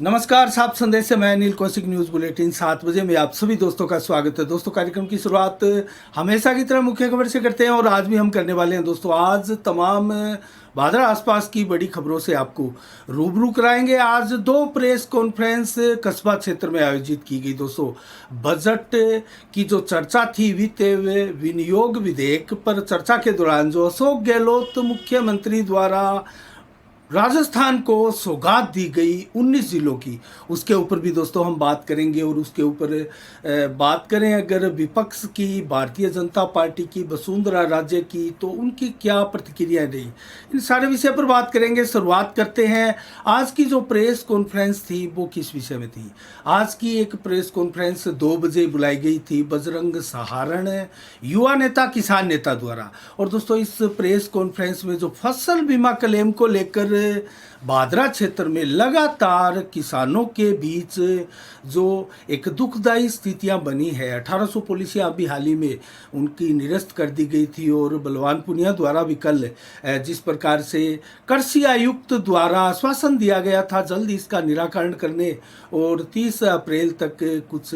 नमस्कार, साफ संदेश से मैं अनिल कौशिक। न्यूज़ बुलेटिन 7 बजे में आप सभी दोस्तों का स्वागत है। दोस्तों, कार्यक्रम की शुरुआत हमेशा की तरह मुख्य खबर से करते हैं और आज भी हम करने वाले हैं। दोस्तों, आज तमाम भादरा आसपास की बड़ी खबरों से आपको रूबरू कराएंगे। आज 2 प्रेस कॉन्फ्रेंस कस्बा क्षेत्र में आयोजित की गई। दोस्तों, बजट की जो चर्चा थी, वित्त विनियोग विधेयक पर चर्चा के दौरान जो अशोक गहलोत मुख्यमंत्री द्वारा राजस्थान को सौगात दी गई 19 जिलों की, उसके ऊपर भी दोस्तों हम बात करेंगे। और उसके ऊपर बात करें अगर विपक्ष की, भारतीय जनता पार्टी की, वसुंधरा राजे की, तो उनकी क्या प्रतिक्रिया रही, इन सारे विषय पर बात करेंगे। शुरुआत करते हैं। आज की जो प्रेस कॉन्फ्रेंस थी वो किस विषय में थी? आज की एक प्रेस कॉन्फ्रेंस 2 बजे बुलाई गई थी बजरंग सहारण, युवा नेता, किसान नेता द्वारा। और दोस्तों, इस प्रेस कॉन्फ्रेंस में जो फसल बीमा क्लेम को लेकर भादरा क्षेत्र में लगातार किसानों के बीच जो एक दुखदायी स्थितियां बनी है, 1800 पॉलिसियां अभी हाल ही में उनकी निरस्त कर दी गई थी। और बलवान पुनिया द्वारा भी कल जिस प्रकार से कृषि आयुक्त द्वारा आश्वासन दिया गया था जल्द इसका निराकरण करने और 30 अप्रैल तक कुछ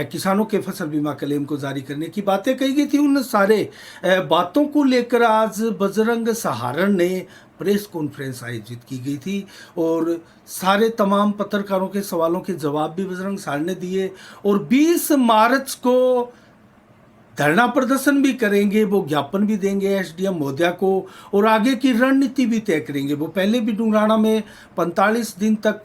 किसानों के फसल बीमा क्लेम को जारी करने की बातें कही गई थी, उन सारे बातों को लेकर आज बजरंग सहारण ने प्रेस कॉन्फ्रेंस आयोजित की गई थी। और सारे तमाम पत्रकारों के सवालों के जवाब भी बजरंग सहारण ने दिए। और 20 मार्च को धरना प्रदर्शन भी करेंगे, वो ज्ञापन भी देंगे एसडीएम महोदया को और आगे की रणनीति भी तय करेंगे। वो पहले भी डुंगराना में 45 दिन तक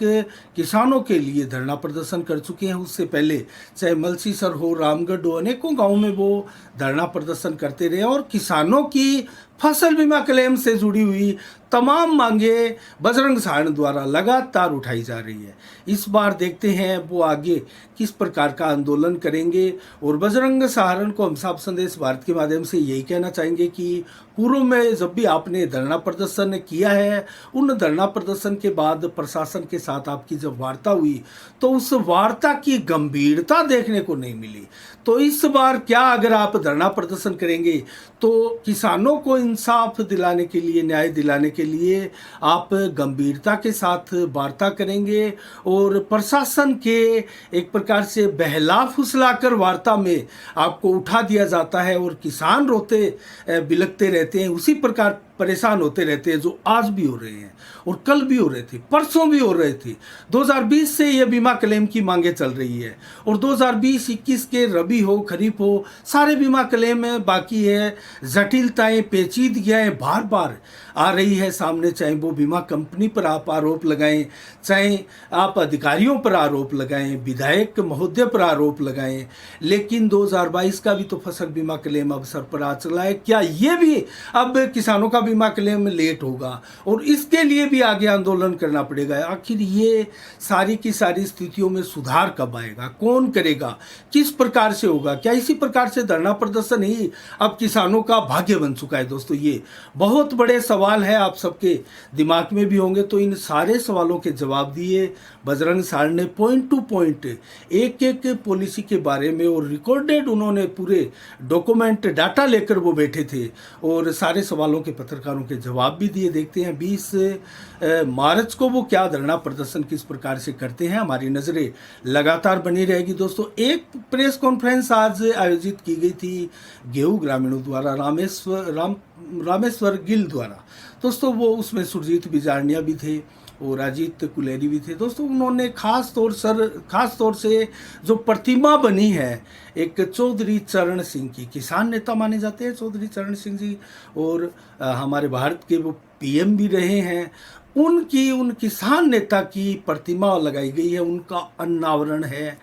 किसानों के लिए धरना प्रदर्शन कर चुके हैं। उससे पहले चाहे मलसीसर हो, रामगढ़ हो, अनेकों गांवों में वो धरना प्रदर्शन करते रहे और किसानों की फसल बीमा क्लेम से जुड़ी हुई तमाम मांगे बजरंग सहारण द्वारा लगातार उठाई जा रही है। इस बार देखते हैं वो आगे किस प्रकार का आंदोलन करेंगे। और बजरंग सहारण को हम साफ संदेश भारत के माध्यम से यही कहना चाहेंगे कि पूर्व में जब भी आपने धरना प्रदर्शन किया है, उन धरना प्रदर्शन के बाद प्रशासन के साथ आपकी जब वार्ता हुई तो उस वार्ता की गंभीरता देखने को नहीं मिली। तो इस बार क्या अगर आप धरना प्रदर्शन करेंगे तो किसानों को इंसाफ दिलाने के लिए, न्याय दिलाने के लिए आप गंभीरता के साथ वार्ता करेंगे और प्रशासन के एक प्रकार से बहला फुसलाकर वार्ता में आपको उठा दिया जाता है और किसान रोते बिलखते रहते हैं, उसी प्रकार परेशान होते रहते हैं जो आज भी हो रहे हैं और कल भी हो रहे थे, परसों भी हो रहे थे। 2020 से ये बीमा क्लेम की मांगे चल रही है और 2020-21 के रबी हो, खरीफ हो, सारे बीमा क्लेम बाकी है। जटिलताएं, पेचीदगियाँ बार बार आ रही है सामने, चाहे वो बीमा कंपनी पर आप आरोप लगाएं, चाहे आप अधिकारियों पर आरोप लगाएं, विधायक महोदय पर आरोप लगाएं, लेकिन 2022 का भी तो फसल बीमा क्लेम अवसर पर आ चला है। क्या ये भी अब किसानों का बीमा क्लेम लेट होगा और इसके लिए भी आगे आंदोलन करना पड़ेगा? आखिर ये सारी की सारी स्थितियों में सुधार कब आएगा? कौन करेगा? किस प्रकार से होगा? क्या इसी प्रकार से धरना प्रदर्शन ही अब किसानों का भाग्य बन चुका है? दोस्तों, ये बहुत बड़े सवाल है, आप सबके दिमाग में भी होंगे। तो इन सारे सवालों के जवाब दिए बजरंग सहारण ने पॉइंट टू पॉइंट, एक एक पॉलिसी के बारे में, और रिकॉर्डेड उन्होंने पूरे डॉक्यूमेंट, डाटा लेकर वो बैठे थे और सारे सवालों के पत्रकारों के जवाब भी दिए। देखते हैं 20 मार्च को वो क्या धरना प्रदर्शन किस प्रकार से करते हैं। हमारी नज़रें लगातार बनी रहेगी। दोस्तों, एक प्रेस कॉन्फ्रेंस आज आयोजित की गई थी गेहूं ग्रामीणों द्वारा, रामेश्वर गिल द्वारा। दोस्तों, वो उसमें सुरजीत बिजारनिया भी थे और अजीत कुलेरी भी थे। दोस्तों, उन्होंने खास तौर से जो प्रतिमा बनी है एक चौधरी चरण सिंह की, किसान नेता माने जाते हैं चौधरी चरण सिंह जी, और हमारे भारत के वो पीएम भी रहे हैं, उन किसान नेता की प्रतिमा लगाई गई है। उनका अनावरण है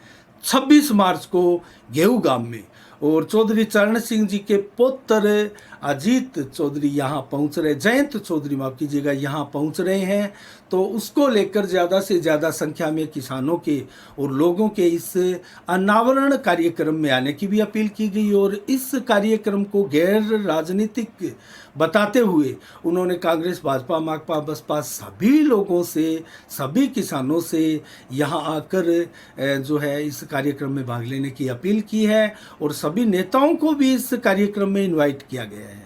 26 मार्च को गेहूं गांव में और चौधरी चरण सिंह जी के पुत्र अजीत चौधरी यहाँ पहुँच रहे, जयंत चौधरी माफ़ कीजिएगा, यहाँ पहुँच रहे हैं। तो उसको लेकर ज़्यादा से ज़्यादा संख्या में किसानों के और लोगों के इस अनावरण कार्यक्रम में आने की भी अपील की गई और इस कार्यक्रम को गैर राजनीतिक बताते हुए उन्होंने कांग्रेस, भाजपा, माकपा, बसपा सभी लोगों से, सभी किसानों से यहाँ आकर जो है इस कार्यक्रम में भाग लेने की अपील की है और सभी नेताओं को भी इस कार्यक्रम में इनवाइट किया गया है।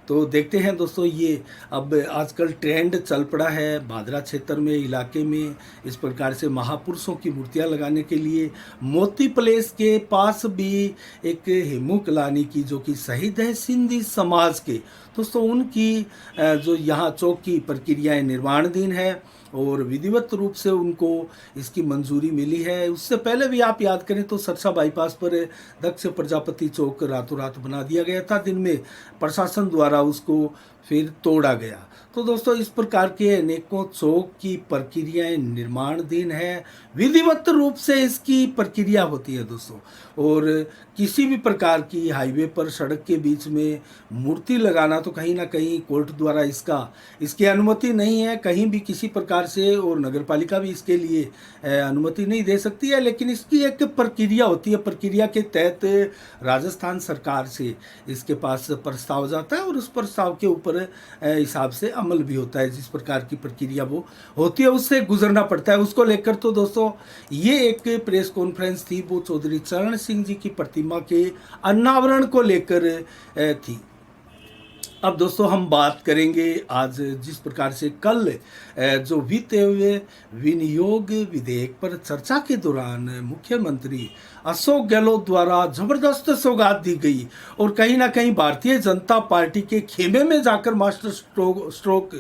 तो देखते हैं दोस्तों, ये अब आजकल ट्रेंड चल पड़ा है भादरा क्षेत्र में, इलाके में, इस प्रकार से महापुरुषों की मूर्तियां लगाने के लिए। मोती प्लेस के पास भी एक हेमू कलानी की, जो कि शहीद है सिंधी समाज के दोस्तों, उनकी जो यहाँ चौक की प्रक्रियाएँ निर्माणाधीन है और विधिवत रूप से उनको इसकी मंजूरी मिली है। उससे पहले भी आप याद करें तो सरसा बाईपास पर दक्ष प्रजापति चौक रातों रात बना दिया गया था, दिन में प्रशासन द्वारा उसको फिर तोड़ा गया। तो दोस्तों, इस प्रकार के अनेकों चौक की प्रक्रियाएं निर्माणाधीन है, विधिवत रूप से इसकी प्रक्रिया होती है दोस्तों। और किसी भी प्रकार की हाईवे पर, सड़क के बीच में मूर्ति लगाना तो कहीं ना कहीं कोर्ट द्वारा इसकी अनुमति नहीं है कहीं भी किसी प्रकार से, और नगर पालिका भी इसके लिए अनुमति नहीं दे सकती है। लेकिन इसकी एक प्रक्रिया होती है, प्रक्रिया के तहत राजस्थान सरकार से इसके पास प्रस्ताव जाता है और उस प्रस्ताव के ऊपर हिसाब से अमल भी होता है। जिस प्रकार की प्रक्रिया वो होती है उससे गुजरना पड़ता है। उसको लेकर तो दोस्तों ये एक प्रेस कॉन्फ्रेंस थी, वो चौधरी चरण सिंह जी की प्रतिमा के अनावरण को लेकर थी। अब दोस्तों हम बात करेंगे आज जिस प्रकार से कल जो वित्त विनियोग विधेयक पर चर्चा के दौरान मुख्यमंत्री अशोक गहलोत द्वारा जबरदस्त सौगात दी गई और कहीं ना कहीं भारतीय जनता पार्टी के खेमे में जाकर मास्टर स्ट्रोक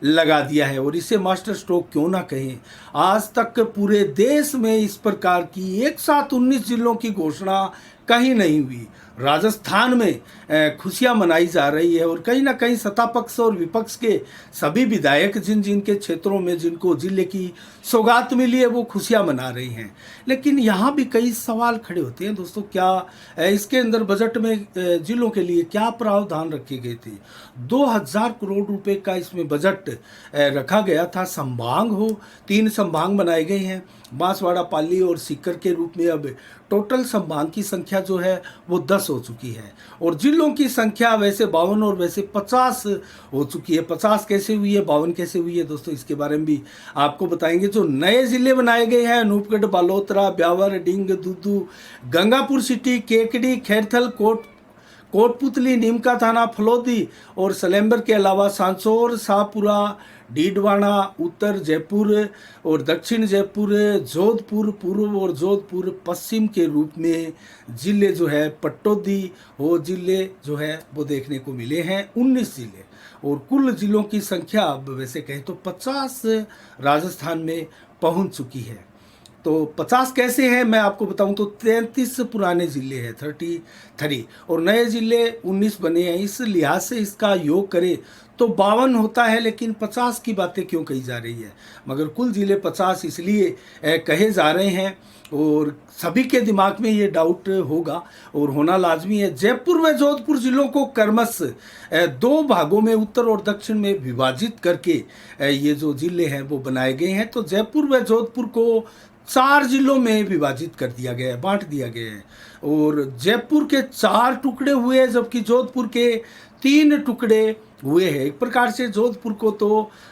लगा दिया है। और इसे मास्टर स्ट्रोक क्यों ना कहें, आज तक पूरे देश में इस प्रकार की एक साथ 19 जिलों की घोषणा कहीं नहीं हुई। राजस्थान में खुशियां मनाई जा रही है और कहीं ना कहीं सत्ता पक्ष और विपक्ष के सभी विधायक जिन जिन के क्षेत्रों में जिनको जिले की सौगात मिली है वो खुशियां मना रही हैं। लेकिन यहाँ भी कई सवाल खड़े होते हैं दोस्तों, क्या इसके अंदर बजट में जिलों के लिए क्या प्रावधान रखे गए थे? 2000 करोड़ रुपए का इसमें बजट रखा गया था। संभाग हो, 3 संभाग बनाए गए हैं, बांसवाड़ा, पाली और सीकर के रूप में। अब टोटल संभाग की संख्या जो है वो 10 हो चुकी है और जिलों की संख्या वैसे 52 और वैसे 50 हो चुकी है। 50 कैसे हुई है, 52 कैसे हुई है दोस्तों, इसके बारे में भी आपको बताएंगे। जो नए जिले बनाए गए हैं, अनूपगढ़, बालोतरा, ब्यावर, डिंग, दुदू, गंगापुर सिटी, केकड़ी, खैरथल, कोटपुतली, नीमका थाना, फलोदी और सलेम्बर के अलावा सांसौर, शाहपुरा, डीडवाना, उत्तर जयपुर और दक्षिण जयपुर, जोधपुर पूर्व और जोधपुर पश्चिम के रूप में जिले जो है पट्टोदी वो जिले जो है वो देखने को मिले हैं। 19 जिले और कुल जिलों की संख्या अब वैसे कहें तो 50 राजस्थान में पहुंच चुकी है। तो 50 कैसे हैं मैं आपको बताऊं तो 33 पुराने ज़िले हैं, 33, और नए ज़िले 19 बने हैं। इस लिहाज से इसका योग करें तो 52 होता है। लेकिन 50 की बातें क्यों कही जा रही है, मगर कुल ज़िले 50 इसलिए कहे जा रहे हैं और सभी के दिमाग में ये डाउट होगा और होना लाजमी है। जयपुर व जोधपुर जिलों को क्रमश 2 भागों में उत्तर और दक्षिण में विभाजित करके ये जो ज़िले हैं वो बनाए गए हैं। तो जयपुर व जोधपुर को 4 जिलों में विभाजित कर दिया गया है, बांट दिया गया है और जयपुर के 4 टुकड़े हुए हैं जबकि जोधपुर के 3 टुकड़े हुए हैं। एक प्रकार से जोधपुर को तो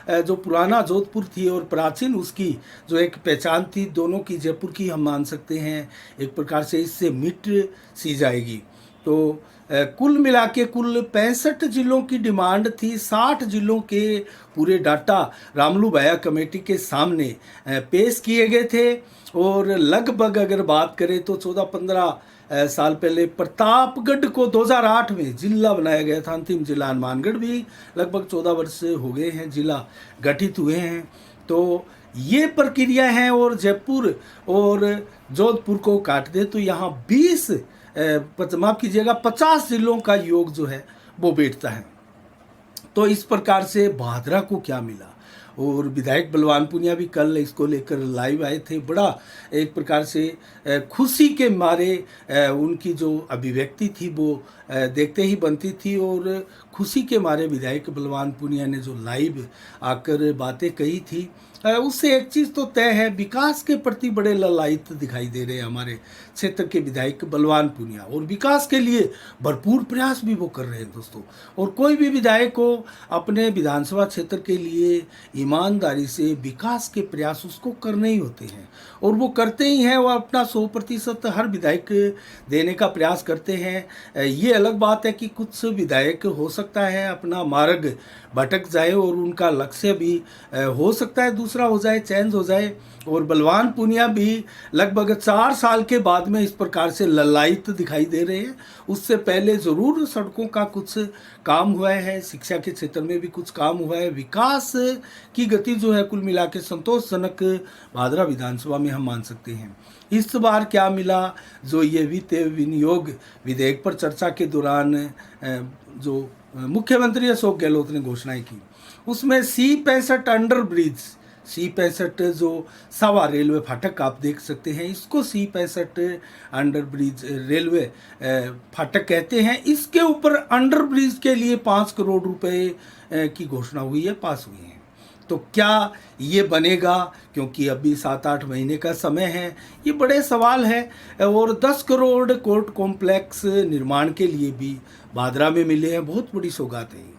जो पुराना जोधपुर थी और प्राचीन उसकी जो एक पहचान थी दोनों की, जयपुर की हम मान सकते हैं, एक प्रकार से इससे मिट सी जाएगी। तो कुल मिला के कुल 65 जिलों की डिमांड थी। 60 जिलों के पूरे डाटा रामलू भाया कमेटी के सामने पेश किए गए थे और लगभग अगर बात करें तो 14-15 साल पहले प्रतापगढ़ को 2008 में जिला बनाया गया था। अंतिम जिला हनुमानगढ़ भी लगभग 14 वर्ष हो गए हैं जिला गठित हुए हैं। तो ये प्रक्रिया है और जयपुर और जोधपुर को काट दे तो यहाँ 20 माफ कीजिएगा 50 जिलों का योग जो है वो बैठता है। तो इस प्रकार से भादरा को क्या मिला और विधायक बलवान पुनिया भी कल इसको लेकर लाइव आए थे। बड़ा एक प्रकार से खुशी के मारे उनकी जो अभिव्यक्ति थी वो देखते ही बनती थी और खुशी के मारे विधायक बलवान पुनिया ने जो लाइव आकर बातें कही थी उससे एक चीज़ तो तय है, विकास के प्रति बड़े ललायित दिखाई दे रहे हैं हमारे क्षेत्र के विधायक बलवान पूनिया, और विकास के लिए भरपूर प्रयास भी वो कर रहे हैं दोस्तों। और कोई भी विधायक को अपने विधानसभा क्षेत्र के लिए ईमानदारी से विकास के प्रयास उसको करने ही होते हैं, और वो करते ही हैं। वो अपना 100% हर विधायक देने का प्रयास करते हैं। ये अलग बात है कि कुछ विधायक हो सकता है अपना मार्ग भटक जाए और उनका लक्ष्य भी हो सकता है दूसरा हो जाए, चेंज हो जाए। और बलवान पूनिया भी लगभग 4 साल के बाद में इस प्रकार से ललायित दिखाई दे रहे हैं। उससे पहले ज़रूर सड़कों का कुछ काम हुआ है, शिक्षा के क्षेत्र में भी कुछ काम हुआ है। विकास की गति जो है कुल मिला के संतोषजनक भादरा विधानसभा में हम मान सकते हैं। इस बार क्या मिला, जो ये वित्त विनियोग विधेयक पर चर्चा के दौरान जो मुख्यमंत्री अशोक गहलोत ने घोषणाएं की, उसमें C65 अंडर ब्रिज, C65 जो सावा रेलवे फाटक आप देख सकते हैं, इसको C65 अंडर ब्रिज रेलवे फाटक कहते हैं। इसके ऊपर अंडर ब्रिज के लिए 5 करोड़ रुपए की घोषणा हुई है, पास हुई है। तो क्या ये बनेगा, क्योंकि अभी 7-8 महीने का समय है, ये बड़े सवाल है। और 10 करोड़ कोर्ट कॉम्प्लेक्स निर्माण के लिए भी भादरा में मिले हैं, बहुत बड़ी सौगात है।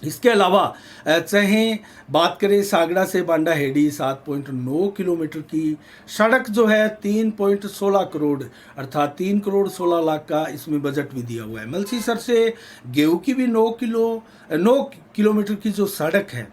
इसके अलावा चाहे बात करें सागड़ा से बांडा हेडी 7.9 किलोमीटर की सड़क जो है 3.16 करोड़ अर्थात 3 करोड़ 16 लाख का इसमें बजट भी दिया हुआ है। मलसीसर से गेहूं की भी 9 किलोमीटर की जो सड़क है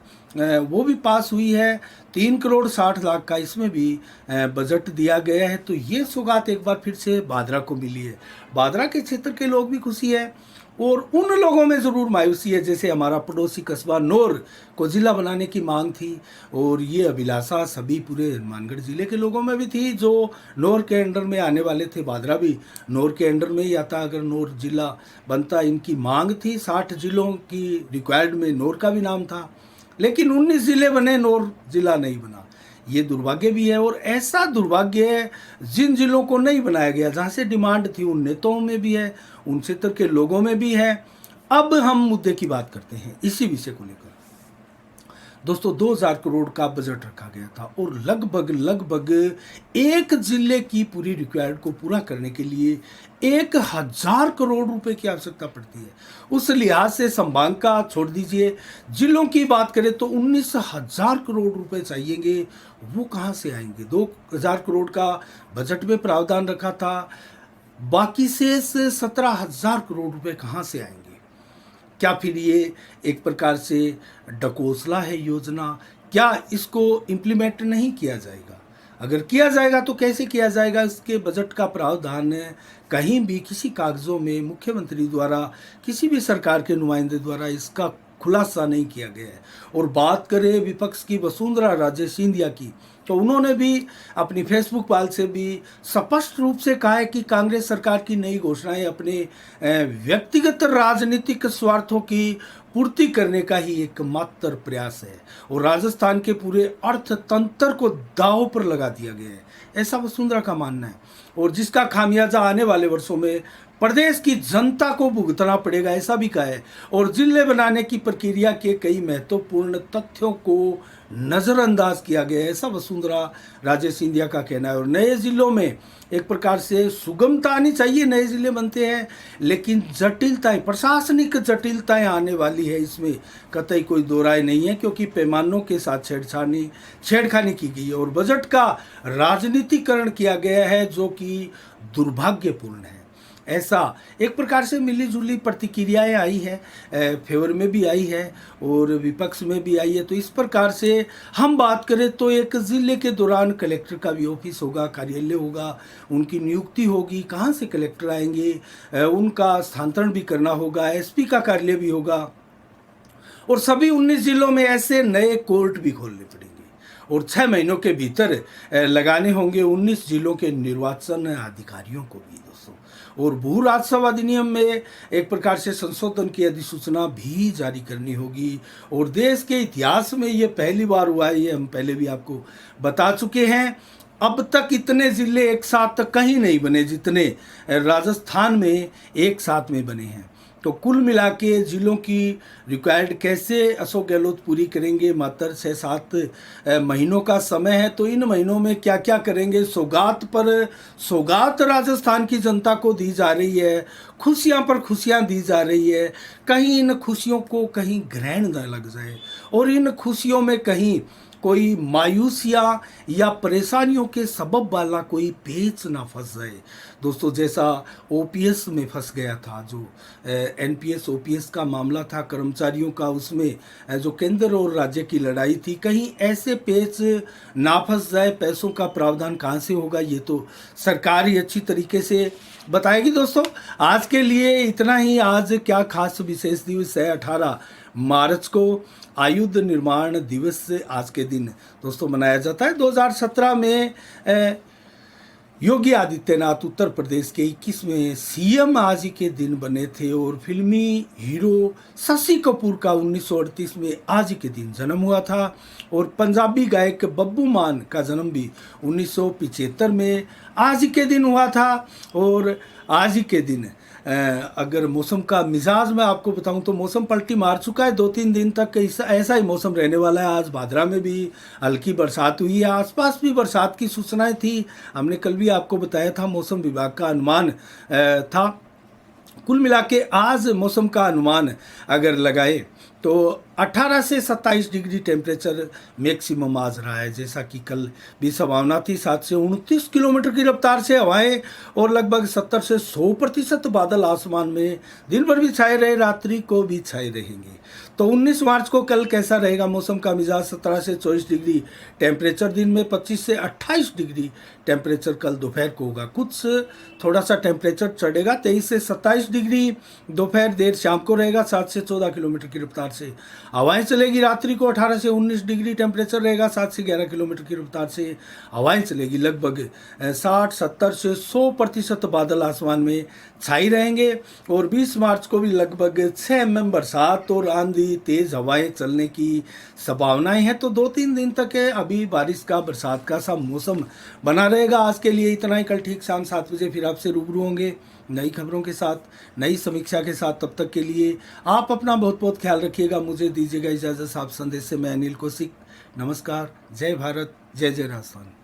वो भी पास हुई है, 3 करोड़ 60 लाख का इसमें भी बजट दिया गया है। तो ये सौगात एक बार फिर से भादरा को मिली है। भादरा के क्षेत्र के लोग भी खुशी है, और उन लोगों में ज़रूर मायूसी है जैसे हमारा पड़ोसी कस्बा नौर को ज़िला बनाने की मांग थी, और ये अभिलाषा सभी पूरे हनुमानगढ़ ज़िले के लोगों में भी थी जो नौर के अंडर में आने वाले थे। भादरा भी नौर के अंडर में ही आता अगर नौर ज़िला बनता। इनकी मांग थी, 60 ज़िलों की रिक्वायर्ड में नौर का भी नाम था, लेकिन 19 ज़िले बने, नौर ज़िला नहीं बना। ये दुर्भाग्य भी है, और ऐसा दुर्भाग्य जिन जिलों को नहीं बनाया गया, जहाँ से डिमांड थी, उन नेताओं में भी है, उन क्षेत्र के लोगों में भी है। अब हम मुद्दे की बात करते हैं इसी विषय को लेकर। दोस्तों 2000 करोड़ का बजट रखा गया था, और लगभग एक जिले की पूरी रिक्वायर्ड को पूरा करने के लिए 1000 करोड़ रुपए की आवश्यकता पड़ती है। उस लिहाज से संभाग का छोड़ दीजिए, जिलों की बात करें तो 19,000 करोड़ रुपए चाहिएंगे। वो कहाँ से आएंगे? 2000 करोड़ का बजट में प्रावधान रखा था, बाकी से 17,000 करोड़ रुपए कहाँ से आएंगे? क्या फिर ये एक प्रकार से डकोसला है योजना? क्या इसको इम्प्लीमेंट नहीं किया जाएगा? अगर किया जाएगा तो कैसे किया जाएगा? इसके बजट का प्रावधान कहीं भी किसी कागज़ों में मुख्यमंत्री द्वारा, किसी भी सरकार के नुमाइंदे द्वारा इसका खुलासा नहीं किया गया है। और बात करें विपक्ष की वसुंधरा राजे सिंधिया की, तो उन्होंने भी अपनी फेसबुक वाल से भी स्पष्ट रूप से कहा है कि कांग्रेस सरकार की नई घोषणाएं अपने व्यक्तिगत राजनीतिक स्वार्थों की पूर्ति करने का ही एकमात्र प्रयास है, और राजस्थान के पूरे अर्थतंत्र को दांव पर लगा दिया गया है, ऐसा वसुंधरा का मानना है। और जिसका खामियाजा आने वाले वर्षों में प्रदेश की जनता को भुगतना पड़ेगा, ऐसा भी कहा है। और जिले बनाने की प्रक्रिया के कई महत्वपूर्ण तथ्यों को नज़रअंदाज किया गया है, ऐसा वसुंधरा राजे सिंधिया का कहना है। और नए जिलों में एक प्रकार से सुगमता आनी चाहिए, नए जिले बनते हैं, लेकिन जटिलताएं, प्रशासनिक जटिलताएं आने वाली है, इसमें कतई कोई दो राय नहीं है, क्योंकि पैमानों के साथ छेड़खानी की गई है और बजट का राजनीतिकरण किया गया है, जो कि दुर्भाग्यपूर्ण है। ऐसा एक प्रकार से मिली जुली प्रतिक्रियाएं आई है, फेवर में भी आई है और विपक्ष में भी आई है। तो इस प्रकार से हम बात करें तो एक ज़िले के दौरान कलेक्टर का भी ऑफिस होगा, कार्यालय होगा, उनकी नियुक्ति होगी, कहाँ से कलेक्टर आएंगे, उनका स्थानांतरण भी करना होगा, एसपी का कार्यालय भी होगा, और सभी 19 जिलों में ऐसे नए कोर्ट भी खोलने पड़ेंगे, और 6 महीनों के भीतर लगाने होंगे 19 जिलों के निर्वाचन अधिकारियों को भी दोस्तों। और भू राजस्व अधिनियम में एक प्रकार से संशोधन की अधिसूचना भी जारी करनी होगी, और देश के इतिहास में ये पहली बार हुआ है, ये हम पहले भी आपको बता चुके हैं। अब तक इतने ज़िले एक साथ कहीं नहीं बने जितने राजस्थान में एक साथ में बने हैं। तो कुल मिला के जिलों की रिक्वायर्ड कैसे अशोक गहलोत पूरी करेंगे। मात्र 6-7 महीनों का समय है, तो इन महीनों में क्या क्या करेंगे। सौगात पर सौगात राजस्थान की जनता को दी जा रही है, खुशियां पर खुशियां दी जा रही है। कहीं इन खुशियों को कहीं ग्रहण न लग जाए और इन खुशियों में कहीं कोई मायूसियाँ या परेशानियों के सबब वाला कोई पेच ना फंस जाए। दोस्तों, जैसा ओपीएस में फंस गया था, जो एनपीएस ओपीएस का मामला था कर्मचारियों का, उसमें जो केंद्र और राज्य की लड़ाई थी, कहीं ऐसे पेच ना फंस जाए। पैसों का प्रावधान कहाँ से होगा, ये तो सरकार ही अच्छी तरीके से बताएगी। दोस्तों, आज के लिए इतना ही। आज क्या खास विशेष दिवस है। 18 मार्च को आयुध निर्माण दिवस आज के दिन दोस्तों मनाया जाता है। 2017 में योगी आदित्यनाथ उत्तर प्रदेश के 21वें सीएम आज ही के दिन बने थे और फिल्मी हीरो शशि कपूर का 1938 में आज ही के दिन जन्म हुआ था और पंजाबी गायक बब्बू मान का जन्म भी 1975 में आज ही के दिन हुआ था। और आज ही के दिन अगर मौसम का मिजाज मैं आपको बताऊं तो मौसम पलटी मार चुका है। 2-3 दिन तक ऐसा ही मौसम रहने वाला है। आज भादरा में भी हल्की बरसात हुई है, आसपास भी बरसात की सूचनाएं थी। हमने कल भी आपको बताया था, मौसम विभाग का अनुमान था। कुल मिला के आज मौसम का अनुमान अगर लगाए तो 18 से 27 डिग्री टेम्परेचर मैक्सिमम आज रहा है, जैसा कि कल भी संभावना थी। 7 से 29 किलोमीटर की रफ्तार से हवाएं और लगभग 70 से 100% बादल आसमान में दिन भर भी छाए रहे, रात्रि को भी छाए रहेंगे। तो 19 मार्च को कल कैसा रहेगा मौसम का मिजाज। 17 से 24 डिग्री टेम्परेचर दिन में, 25 से 28 डिग्री टेम्परेचर कल दोपहर को होगा। कुछ थोड़ा सा टेम्परेचर चढ़ेगा, 23 से 27 डिग्री दोपहर देर शाम को रहेगा। 7 से 14 किलोमीटर की रफ्तार से हवाएं चलेगी। रात्रि को 18 से 19 डिग्री टेम्परेचर रहेगा। 7 से 11 किलोमीटर की रफ्तार से हवाएं चलेगी। लगभग 60, 70 से 100% बादल आसमान में छाई रहेंगे। और 20 मार्च को भी लगभग 6 mm बरसात और आंधी तेज हवाएं चलने की संभावनाएं हैं। तो 2-3 दिन तक है अभी बारिश का, बरसात का सा मौसम बना रहेगा। आज के लिए इतना ही। कल ठीक शाम 7 बजे फिर आपसे रूबरू होंगे नई खबरों के साथ, नई समीक्षा के साथ। तब तक के लिए आप अपना बहुत बहुत ख्याल रखिएगा। मुझे दीजिएगा इजाज़त। आप संदेश से मैं अनिल कौशिक। नमस्कार। जय भारत, जय जय राजस्थान।